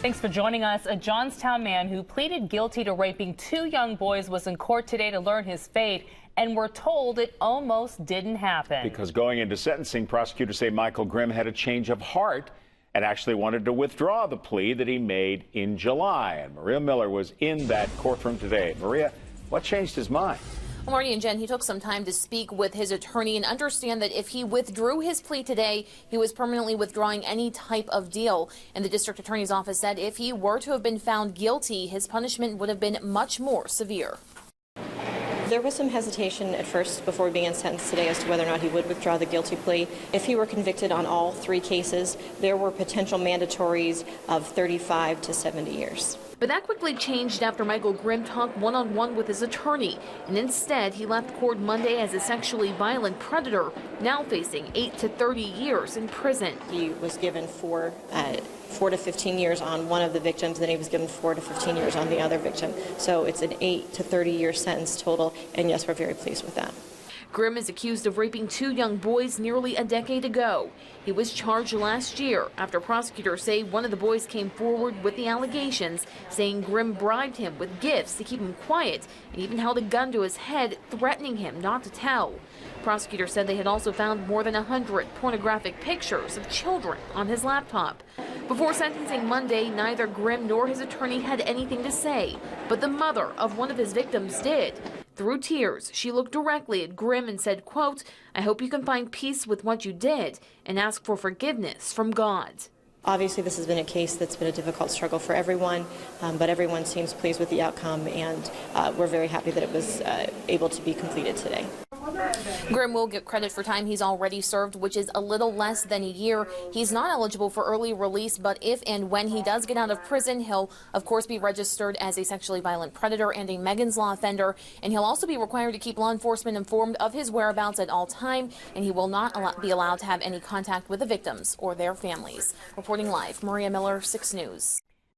Thanks for joining us. A Johnstown man who pleaded guilty to raping 2 young boys was in court today to learn his fate, and we're told it almost didn't happen. Because going into sentencing, prosecutors say Michael Grimm had a change of heart and actually wanted to withdraw the plea that he made in July. And Maria Miller was in that courtroom today. Maria, what changed his mind? Well, Marty and Jen, he took some time to speak with his attorney and understand that if he withdrew his plea today, he was permanently withdrawing any type of deal. And the district attorney's office said if he were to have been found guilty, his punishment would have been much more severe. There was some hesitation at first before being sentenced today as to whether or not he would withdraw the guilty plea. If he were convicted on all 3 cases, there were potential mandatories of 35 to 70 years. But that quickly changed after Michael Grimm talked one-on-one with his attorney, and instead he left court Monday as a sexually violent predator, now facing 8 to 30 years in prison. He was given 4 to 15 years on one of the victims, then he was given 4 to 15 years on the other victim. So it's an 8 to 30-year sentence total, and yes, we're very pleased with that. Grimm is accused of raping 2 young boys nearly a decade ago. He was charged last year after prosecutors say one of the boys came forward with the allegations, saying Grimm bribed him with gifts to keep him quiet and even held a gun to his head, threatening him not to tell. Prosecutors said they had also found more than 100 pornographic pictures of children on his laptop. Before sentencing Monday, neither Grimm nor his attorney had anything to say, but the mother of one of his victims did. Through tears, she looked directly at Grimm and said, quote, "I hope you can find peace with what you did and ask for forgiveness from God." Obviously, this has been a case that's been a difficult struggle for everyone, but everyone seems pleased with the outcome, and we're very happy that it was able to be completed today. Grimm will get credit for time he's already served, which is a little less than a year. He's not eligible for early release, but if and when he does get out of prison, he'll, of course, be registered as a sexually violent predator and a Megan's Law offender, and he'll also be required to keep law enforcement informed of his whereabouts at all time, and he will not be allowed to have any contact with the victims or their families. Reporting live, Maria Miller, 6 News.